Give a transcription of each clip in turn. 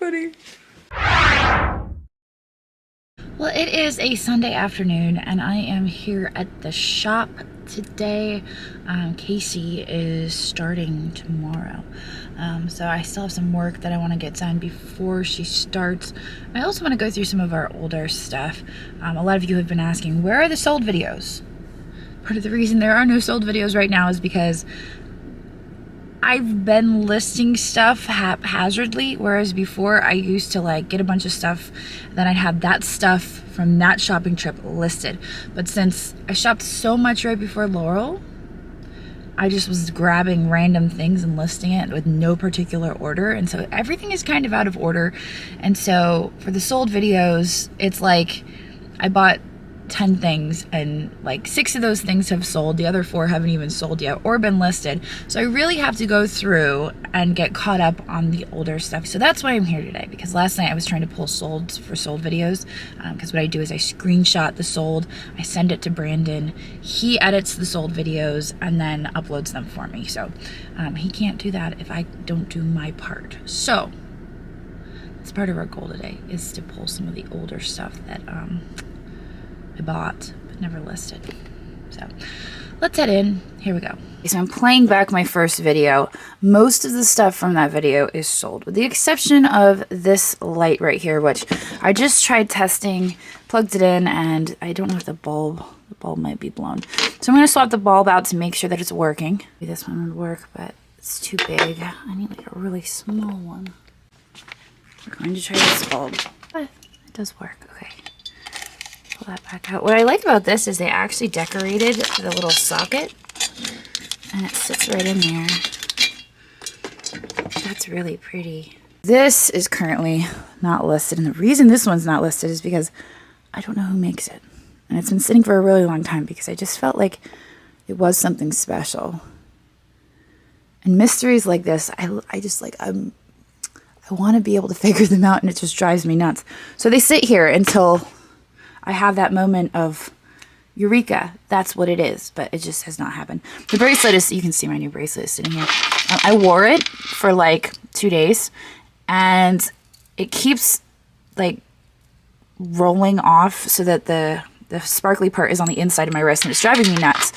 funny. Well, it is a Sunday afternoon and I am here at the shop today. Casey is starting tomorrow. So I still have some work that I want to get done before she starts. I also want to go through some of our older stuff. A lot of you have been asking, where are the sold videos? Part of the reason there are no sold videos right now is because I've been listing stuff haphazardly, whereas before I used to like get a bunch of stuff, then I'd have that stuff from that shopping trip listed. But since I shopped so much right before Laurel, I just was grabbing random things and listing it with no particular order, and so everything is kind of out of order. And so for the sold videos, it's like I bought 10 things and like 6 of those things have sold, the other 4 haven't even sold yet or been listed. So I really have to go through and get caught up on the older stuff. So that's why I'm here today, because last night I was trying to pull sold videos, because what I do is I screenshot the sold, I send it to Brandon, he edits the sold videos and then uploads them for me. So he can't do that if I don't do my part. So that's part of our goal today, is to pull some of the older stuff that I bought but never listed. So let's head in. Here we go. So I'm playing back my first video. Most of the stuff from that video is sold, with the exception of this light right here, which I just tried testing, plugged it in, and I don't know if the bulb might be blown. So I'm going to swap the bulb out to make sure that it's working. Maybe this one would work, but it's too big. I need like a really small one. We're going to try this bulb, but it does work. Okay. Pull that back out. What I like about this is they actually decorated the little socket and it sits right in there. That's really pretty. This is currently not listed, and the reason this one's not listed is because I don't know who makes it, and it's been sitting for a really long time because I just felt like it was something special. And mysteries like this, I just like, I want to be able to figure them out, and it just drives me nuts. So they sit here until I have that moment of eureka, that's what it is, but it just has not happened. The bracelet is, you can see my new bracelet is sitting here. I wore it for like 2 days and it keeps like rolling off so that the sparkly part is on the inside of my wrist, and it's driving me nuts.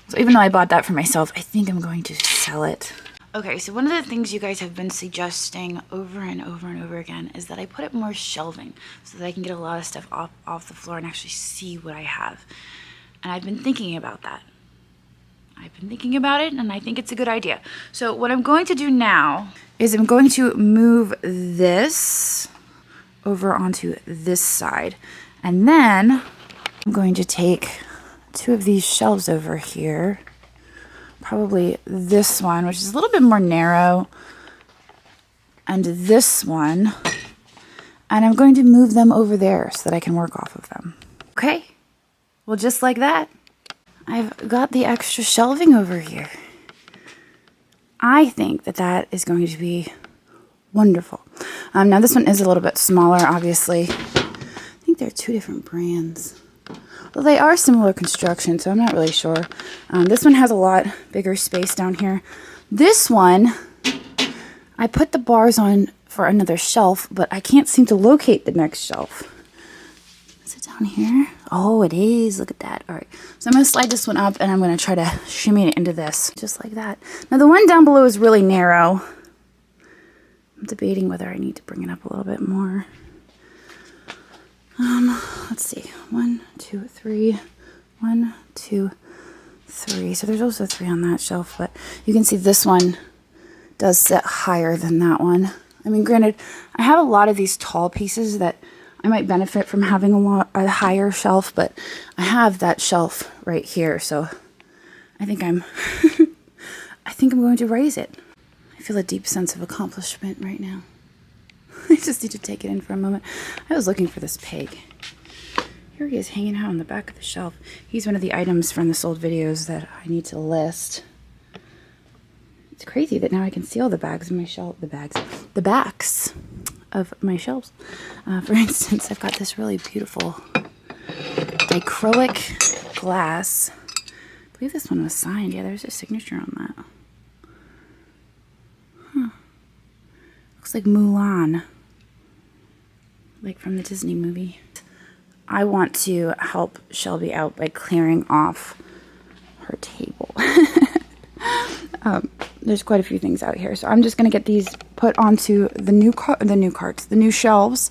So even though I bought that for myself, I think I'm going to sell it. Okay, so one of the things you guys have been suggesting over and over and over again is that I put up more shelving so that I can get a lot of stuff off the floor and actually see what I have. And I've been thinking about that. I've been thinking about it, and I think it's a good idea. So what I'm going to do now is I'm going to move this over onto this side. And then I'm going to take 2 of these shelves over here. Probably this one, which is a little bit more narrow, and this one, and I'm going to move them over there so that I can work off of them. Okay, well, just like that, I've got the extra shelving over here. I think that that is going to be wonderful. Now this one is a little bit smaller, obviously. I think they're 2 different brands. Well, they are similar construction, so I'm not really sure. This one has a lot bigger space down here. This one, I put the bars on for another shelf, but I can't seem to locate the next shelf. Is it down here? Oh, it is. Look at that. All right. So I'm going to slide this one up, and I'm going to try to shimmy it into this, just like that. Now, the one down below is really narrow. I'm debating whether I need to bring it up a little bit more. Let's see, 1, 2, 3, 1, 2, 3. So there's also 3 on that shelf, but you can see this one does sit higher than that one. I mean, granted, I have a lot of these tall pieces that I might benefit from having a higher shelf, but I have that shelf right here, so I think I'm going to raise it. I feel a deep sense of accomplishment right now. I just need to take it in for a moment. I was looking for this pig. Here he is hanging out on the back of the shelf. He's one of the items from the sold videos that I need to list. It's crazy that now I can see all the bags in my shelf. The backs of my shelves. For instance, I've got this really beautiful acrylic glass. I believe this one was signed. Yeah, there's a signature on that. Looks like Mulan, like from the Disney movie. I want to help Shelby out by clearing off her table. There's quite a few things out here, so I'm just gonna get these put onto the new shelves,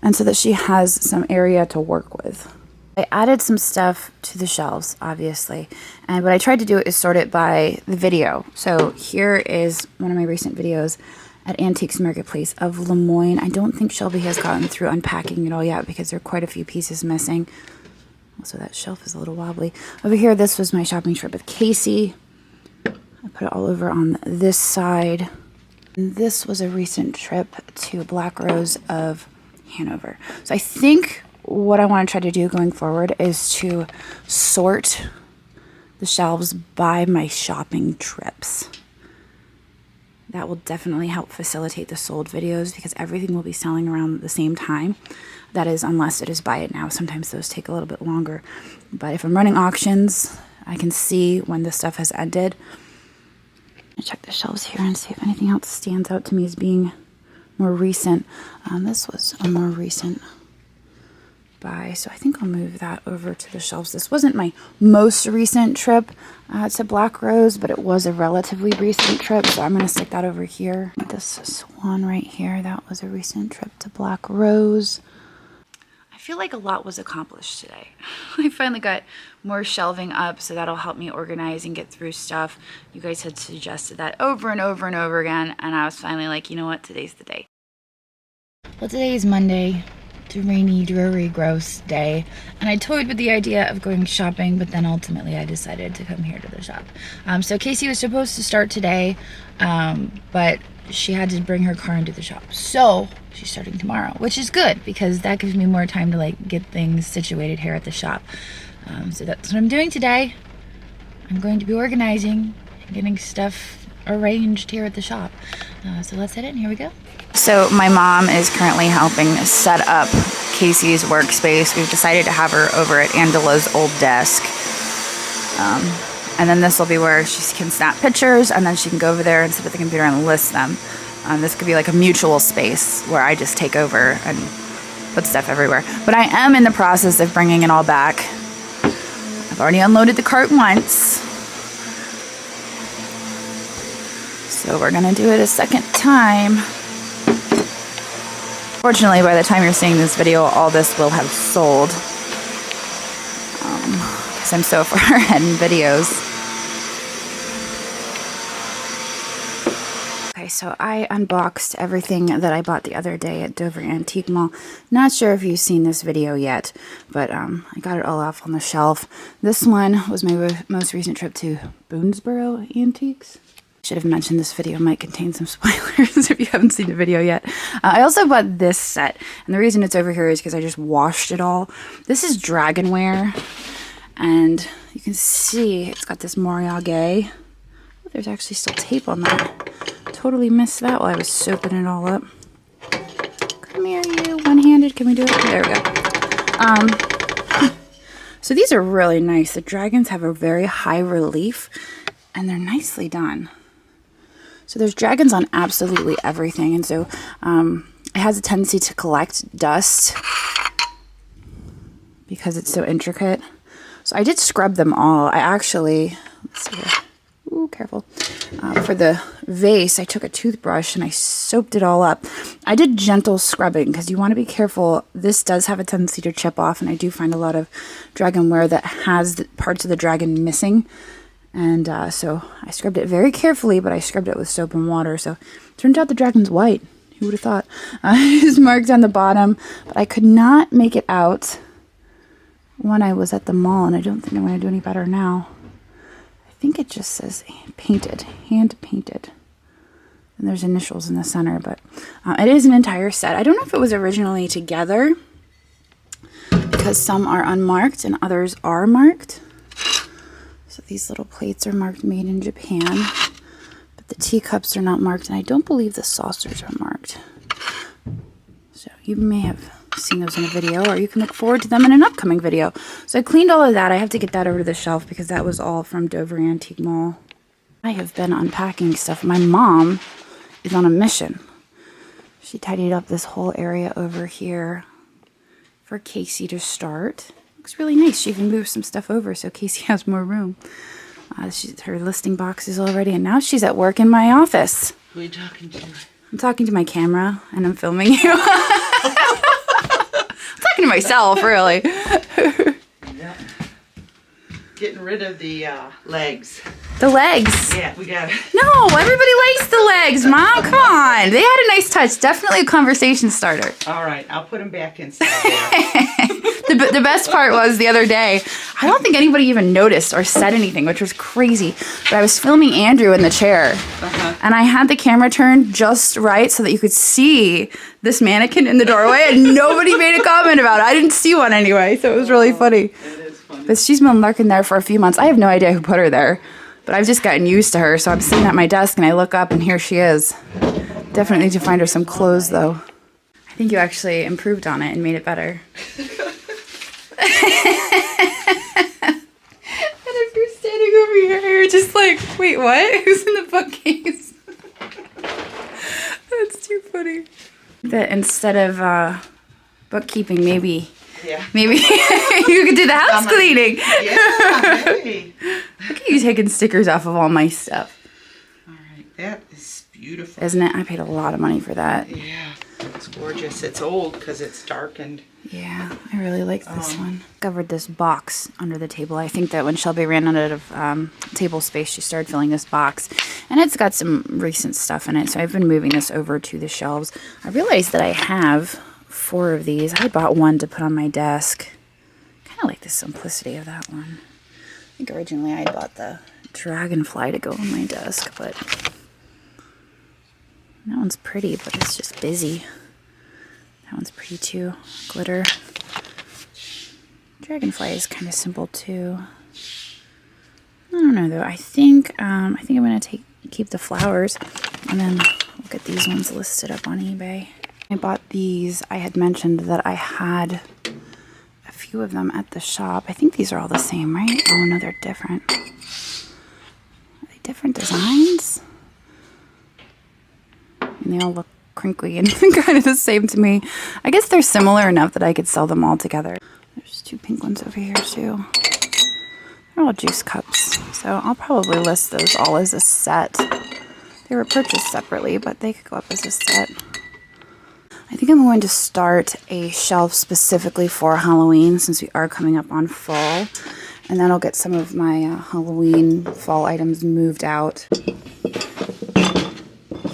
and so that she has some area to work with. I added some stuff to the shelves, obviously, and what I tried to do is sort it by the video. So here is one of my recent videos at Antiques Marketplace of Lemoyne. I don't think Shelby has gotten through unpacking it all yet because there are quite a few pieces missing. Also, that shelf is a little wobbly. Over here, this was my shopping trip with Casey. I put it all over on this side. And this was a recent trip to Black Rose of Hanover. So I think what I want to try to do going forward is to sort the shelves by my shopping trips. That will definitely help facilitate the sold videos because everything will be selling around the same time. That is, unless it is buy it now. Sometimes those take a little bit longer. But if I'm running auctions, I can see when the stuff has ended. I'll check the shelves here and see if anything else stands out to me as being more recent. This was a more recent buy, so I think I'll move that over to the shelves. This wasn't my most recent trip to Black Rose, but it was a relatively recent trip, so I'm going to stick that over here. This swan right here, that was a recent trip to Black Rose. I feel like a lot was accomplished today. I finally got more shelving up, so that'll help me organize and get through stuff. You guys had suggested that over and over and over again, and I was finally like, you know what, today's the day. Well, today is Monday. It's a rainy, dreary, gross day, and I toyed with the idea of going shopping, but then ultimately I decided to come here to the shop. So Casey was supposed to start today, but she had to bring her car into the shop, so she's starting tomorrow, which is good because that gives me more time to like get things situated here at the shop. So that's what I'm doing today. I'm going to be organizing and getting stuff arranged here at the shop. So let's head in. Here we go. So my mom is currently helping set up Casey's workspace. We've decided to have her over at Angela's old desk. And then this will be where she can snap pictures, and then she can go over there and sit at the computer and list them. This could be like a mutual space where I just take over and put stuff everywhere. But I am in the process of bringing it all back. I've already unloaded the cart once, so we're gonna do it a second time. Fortunately, by the time you're seeing this video, all this will have sold. Because I'm so far ahead in videos. Okay, so I unboxed everything that I bought the other day at Dover Antique Mall. Not sure if you've seen this video yet, but I got it all off on the shelf. This one was my most recent trip to Boonesboro Antiques. Should have mentioned this video might contain some spoilers if you haven't seen the video yet. I also bought this set, and the reason it's over here is because I just washed it all. This is Dragonware, and you can see it's got this Moriage. Oh, there's actually still tape on that. Totally missed that while I was soaping it all up. Come here, you one-handed. Can we do it? There we go. So these are really nice. The dragons have a very high relief, and they're nicely done. So there's dragons on absolutely everything, and so it has a tendency to collect dust because it's so intricate. So I did scrub them all. I actually, let's see here. Ooh, careful. For the vase, I took a toothbrush and I soaped it all up. I did gentle scrubbing because you want to be careful. This does have a tendency to chip off, and I do find a lot of dragonware that has the parts of the dragon missing. And so I scrubbed it very carefully, but I scrubbed it with soap and water. So it turned out the dragon's white. Who would have thought? It's marked on the bottom, but I could not make it out when I was at the mall, and I don't think I'm going to do any better now. I think it just says painted, hand painted. And there's initials in the center, but it is an entire set. I don't know if it was originally together because some are unmarked and others are marked. So these little plates are marked made in Japan, but the teacups are not marked, and I don't believe the saucers are marked. So you may have seen those in a video, or you can look forward to them in an upcoming video. So I cleaned all of that. I have to get that over to the shelf because that was all from Dover Antique Mall. I have been unpacking stuff. My mom is on a mission. She tidied up this whole area over here for Casey to start. Looks really nice. She even moved some stuff over so Casey has more room. Her listing boxes already, and now she's at work in my office. Who are you talking to? I'm talking to my camera, and I'm filming you. I'm talking to myself, really. Yeah. Getting rid of the legs. The legs? Yeah, we got it. No, everybody likes the legs, Mom. Come on. They had a nice touch. Definitely a conversation starter. All right, I'll put them back inside there. The best part was the other day, I don't think anybody even noticed or said anything, which was crazy. But I was filming Andrew in the chair, and I had the camera turned just right so that you could see this mannequin in the doorway, and nobody made a comment about it. I didn't see one anyway, so it was really funny. It is funny. But she's been lurking there for a few months. I have no idea who put her there, but I've just gotten used to her. So I'm sitting at my desk, and I look up, and here she is. Definitely need to find her some clothes, though. I think you actually improved on it and made it better. And if you're standing over here, you're just like, wait, what? Who's in the bookcase? That's too funny. That instead of bookkeeping, maybe you could do the house cleaning. Yeah, hey. Look at you taking stickers off of all my stuff. All right, that is beautiful. Isn't it? I paid a lot of money for that. Yeah, it's gorgeous. It's old because it's darkened. Yeah, I really like this one. Discovered this box under the table. I think that when Shelby ran out of table space, she started filling this box. And it's got some recent stuff in it, so I've been moving this over to the shelves. I realized that I have 4 of these. I bought one to put on my desk. Kind of like the simplicity of that one. I think originally I bought the dragonfly to go on my desk, but that one's pretty, but it's just busy. That one's pretty too. Glitter. Dragonfly is kind of simple too. I don't know though. I think I'm gonna keep the flowers, and then look at these ones listed up on eBay. I bought these. I had mentioned that I had a few of them at the shop. I think these are all the same, right? Oh no, they're different. Are they different designs? And they all look crinkly and kind of the same to me. I guess they're similar enough that I could sell them all together. There's 2 pink ones over here too. They're all juice cups, so I'll probably list those all as a set. They were purchased separately, but they could go up as a set. I think I'm going to start a shelf specifically for Halloween since we are coming up on fall, and then I'll get some of my Halloween fall items moved out.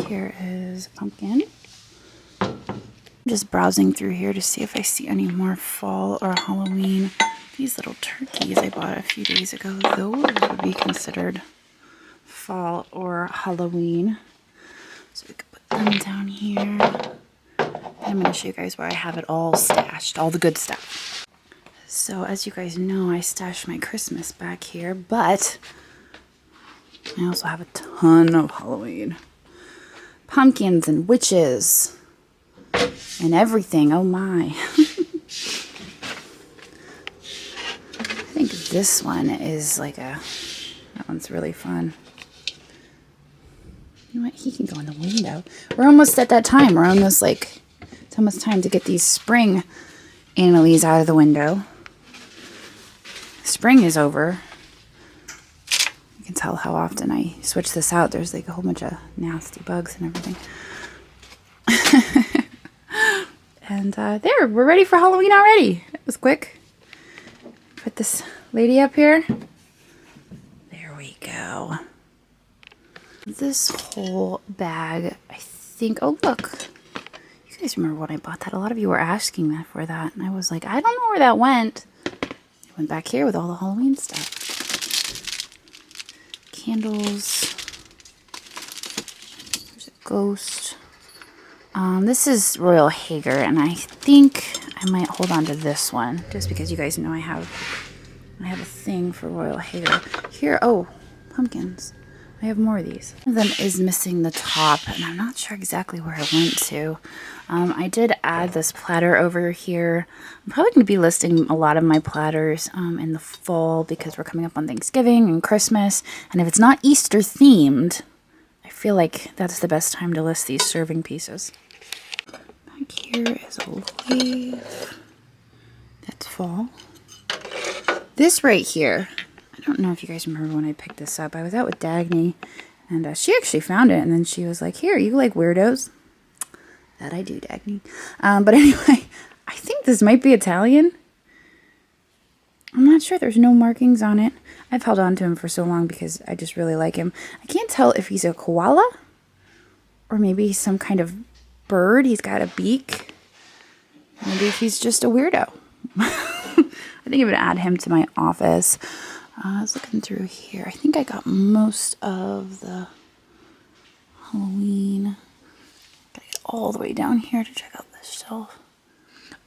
Here is a pumpkin. I'm just browsing through here to see if I see any more fall or Halloween. These little turkeys I bought a few days ago, those would be considered fall or Halloween. So we could put them down here. And I'm going to show you guys where I have it all stashed, all the good stuff. So as you guys know, I stashed my Christmas back here, but I also have a ton of Halloween. Pumpkins and witches and everything. Oh my. I think this one is like that one's really fun. You know what? He can go in the window. We're almost at that time. We're almost like, it's almost time to get these spring Annalise out of the window. Spring is over. You can tell how often I switch this out. There's like a whole bunch of nasty bugs and everything. And there, we're ready for Halloween already. It was quick. Put this lady up here. There we go. This whole bag, I think, oh look. You guys remember when I bought that? A lot of you were asking that for that. And I was like, I don't know where that went. It went back here with all the Halloween stuff. Candles. There's a ghost. This is Royal Hager, and I think I might hold on to this one just because you guys know I have a thing for Royal Hager. Here, oh, pumpkins. I have more of these. One of them is missing the top, and I'm not sure exactly where it went to. I did add this platter over here. I'm probably going to be listing a lot of my platters in the fall because we're coming up on Thanksgiving and Christmas. And if it's not Easter themed, I feel like that's the best time to list these serving pieces. Back here is a leaf. That's fall. This right here, I don't know if you guys remember when I picked this up. I was out with Dagny, and she actually found it, and then she was like, here, you like weirdos? That I do, Dagny. But anyway, I think this might be Italian. I'm not sure. There's no markings on it. I've held on to him for so long because I just really like him. I can't tell if he's a koala or maybe some kind of bird. He's got a beak. Maybe he's just a weirdo. I think I'm going to add him to my office. I was looking through here. I think I got most of the Halloween. Gotta get all the way down here to check out this shelf.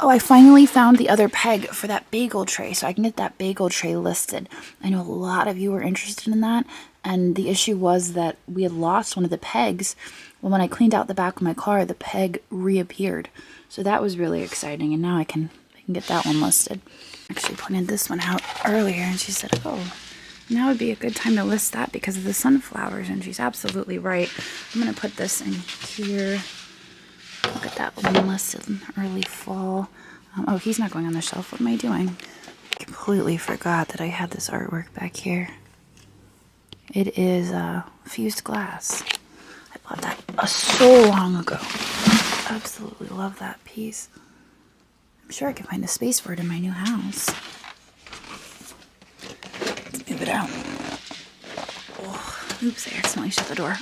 Oh, I finally found the other peg for that bagel tray, so I can get that bagel tray listed. I know a lot of you were interested in that, and the issue was that we had lost one of the pegs. Well, when I cleaned out the back of my car, the peg reappeared. So that was really exciting, and now I can get that one listed. Actually pointed this one out earlier, and she said, oh, now would be a good time to list that because of the sunflowers, and she's absolutely right. I'm going to put this in here. Look at that one listed in early fall. Oh, he's not going on the shelf. What am I doing? I completely forgot that I had this artwork back here. It is fused glass. I bought that so long ago. Absolutely love that piece. I'm sure I can find a space for it in my new house. Let's move it out. Oh, oops, I accidentally shut the door.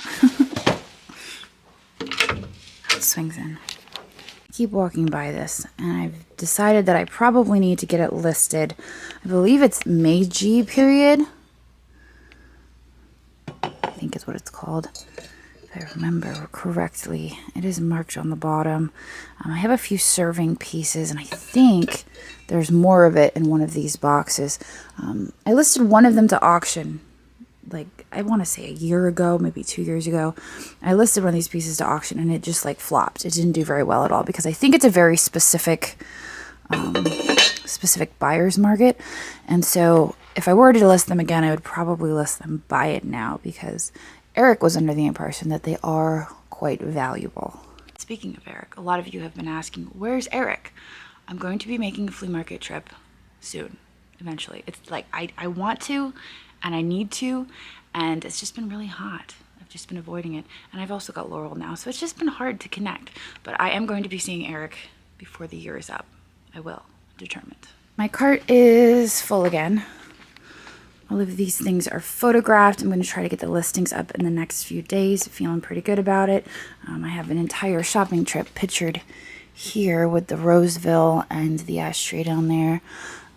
It swings in. I keep walking by this, and I've decided that I probably need to get it listed. I believe it's Meiji period. I think is what it's called. If I remember correctly, it is marked on the bottom. I have a few serving pieces, and I think there's more of it in one of these boxes. I listed one of them to auction, like I want to say a year ago, maybe 2 years ago. I listed one of these pieces to auction, and it just like flopped. It didn't do very well at all because I think it's a very specific buyer's market. And so if I were to list them again, I would probably list them buy it now because Eric was under the impression that they are quite valuable. Speaking of Eric, a lot of you have been asking, where's Eric? I'm going to be making a flea market trip soon, eventually. It's like I want to and I need to, and it's just been really hot. I've just been avoiding it. And I've also got Laurel now, so it's just been hard to connect. But I am going to be seeing Eric before the year is up. I will, determined. My cart is full again. All of these things are photographed. I'm going to try to get the listings up in the next few days. Feeling pretty good about it. I have an entire shopping trip pictured here with the Roseville and the ashtray down there.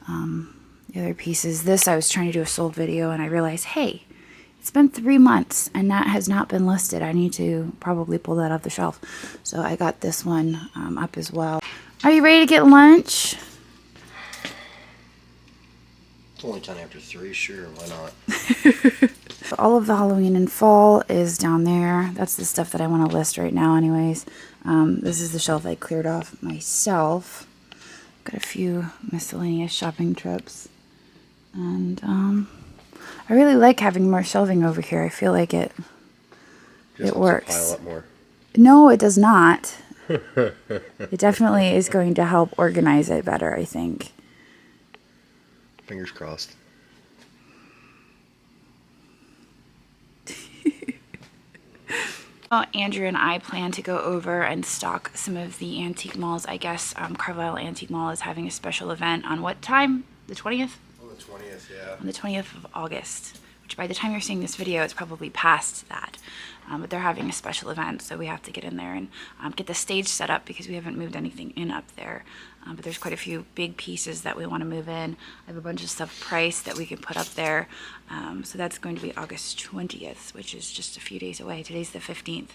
The other pieces. This, I was trying to do a sold video and I realized, hey, it's been 3 months and that has not been listed. I need to probably pull that off the shelf. So I got this one up as well. Are you ready to get lunch? It's only 10 after 3, sure, why not? All of the Halloween and fall is down there. That's the stuff that I want to list right now anyways. This is the shelf I cleared off myself. Got a few miscellaneous shopping trips. And I really like having more shelving over here. I feel like it works. Pile up more. No, it does not. It definitely is going to help organize it better, I think. Fingers crossed. Well, Andrew and I plan to go over and stock some of the antique malls. I guess Carlisle Antique Mall is having a special event on what time? The 20th? On the 20th, yeah. On the 20th of August, which by the time you're seeing this video, it's probably past that. But they're having a special event, so we have to get in there and get the stage set up because we haven't moved anything in up there. But there's quite a few big pieces that we want to move in. I have a bunch of stuff priced that we can put up there. So that's going to be August 20th, which is just a few days away. Today's the 15th,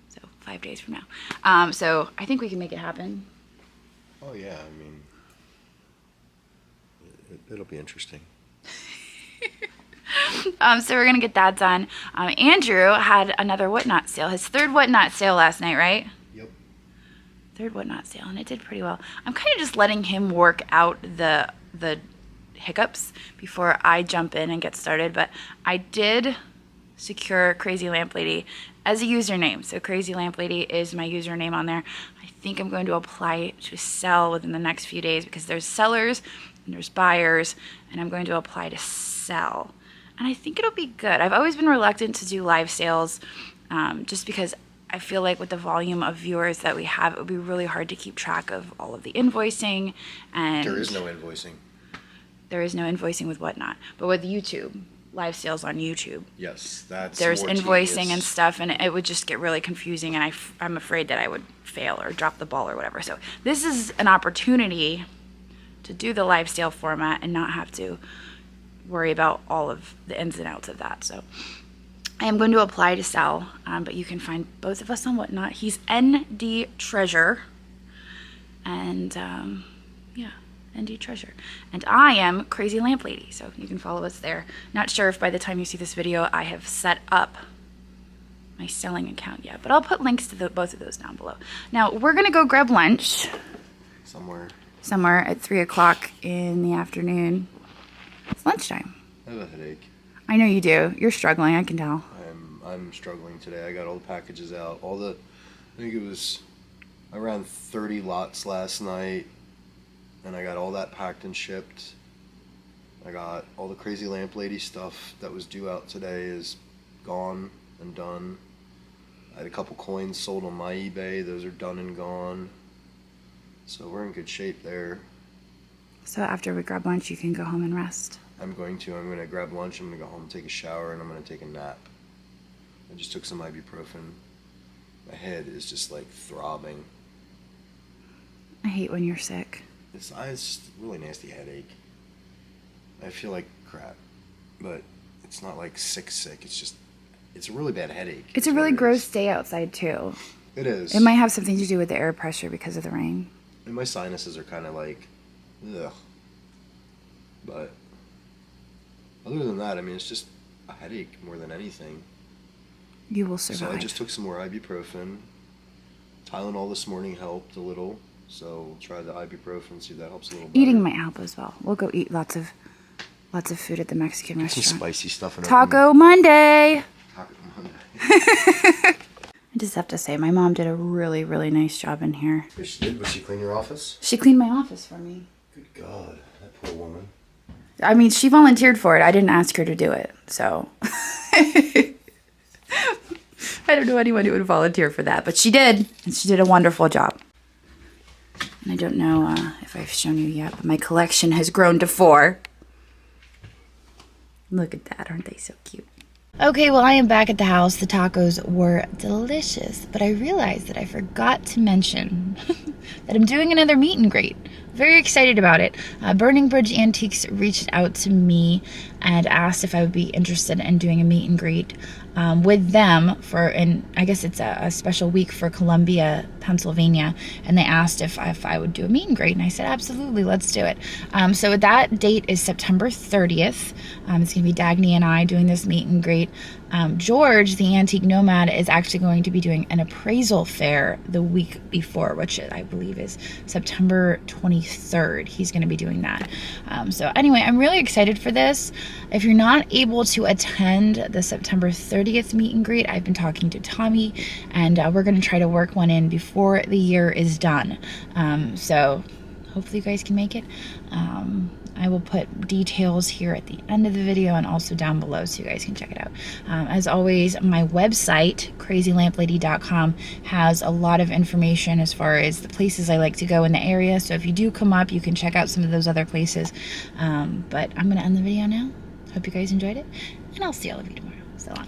so 5 days from now. So I think we can make it happen. Oh, yeah, I mean, it'll be interesting. So we're going to get that done. Andrew had another Whatnot sale, his third Whatnot sale last night, right? Yep. Third Whatnot sale, and it did pretty well. I'm kind of just letting him work out the hiccups before I jump in and get started, but I did secure Crazy Lamp Lady, as a username. So Crazy Lamp Lady is my username on there. I think I'm going to apply to sell within the next few days because there's sellers and there's buyers, and I'm going to apply to sell. And I think it'll be good. I've always been reluctant to do live sales just because I feel like with the volume of viewers that we have, it would be really hard to keep track of all of the invoicing. And There is no invoicing. there is no invoicing with Whatnot. But with YouTube, live sales on YouTube, Yes, that's there's more invoicing tedious. and stuff, and it would just get really confusing, and I'm afraid that I would fail or drop the ball or whatever. So this is an opportunity to do the live sale format and not have to worry about all of the ins and outs of that. So I am going to apply to sell, but you can find both of us on Whatnot. He's ND Treasure, and yeah, ND Treasure. And I am Crazy Lamp Lady, so you can follow us there. Not sure if by the time you see this video I have set up my selling account yet, but I'll put links to both of those down below. Now, we're going to go grab lunch somewhere at 3 o'clock in the afternoon. It's lunchtime. I have a headache. I know you do. You're struggling, I can tell. I'm struggling today. I got all the packages out. I think it was around 30 lots last night, and I got all that packed and shipped. I got all the Crazy Lamp Lady stuff that was due out today is gone and done. I had a couple coins sold on my eBay. Those are done and gone. So we're in good shape there. So after we grab lunch, you can go home and rest. I'm going to grab lunch, I'm going to go home and take a shower, and I'm going to take a nap. I just took some ibuprofen. My head is just like throbbing. I hate when you're sick. It's just a really nasty headache. I feel like crap, but it's not like sick. It's a really bad headache. It's a really gross day outside too. It is. It might have something to do with the air pressure because of the rain. And my sinuses are kind of like, ugh. But other than that, I mean, it's just a headache more than anything. You will survive. So I just took some more ibuprofen. Tylenol this morning helped a little. So we'll try the ibuprofen, see if that helps a little better. Eating might help as well. We'll go eat lots of food at the Mexican restaurant. Some spicy stuff in Taco Monday. Taco Monday. I just have to say, my mom did a really, really nice job in here. Yes, she did. Was she clean your office? She cleaned my office for me. Good God, that poor woman. I mean, she volunteered for it. I didn't ask her to do it, so. I don't know anyone who would volunteer for that, but she did, and she did a wonderful job. And I don't know if I've shown you yet, but my collection has grown to 4. Look at that, aren't they so cute? Okay, well, I am back at the house. The tacos were delicious, but I realized that I forgot to mention that I'm doing another meet and greet. Very excited about it. Burning Bridge Antiques reached out to me and asked if I would be interested in doing a meet and greet with them and I guess it's a special week for Columbia, Pennsylvania, and they asked if I would do a meet and greet, and I said absolutely, let's do it. So that date is September 30th. It's gonna be Dagny and I doing this meet and greet. George, the antique nomad, is actually going to be doing an appraisal fair the week before, which I believe is September 23rd. He's going to be doing that. So anyway, I'm really excited for this. If you're not able to attend the September 30th meet and greet, I've been talking to Tommy, and we're going to try to work one in before the year is done. So hopefully you guys can make it. I will put details here at the end of the video and also down below so you guys can check it out. As always, my website, crazylamplady.com, has a lot of information as far as the places I like to go in the area. So if you do come up, you can check out some of those other places. But I'm going to end the video now. Hope you guys enjoyed it, and I'll see all of you tomorrow. So long.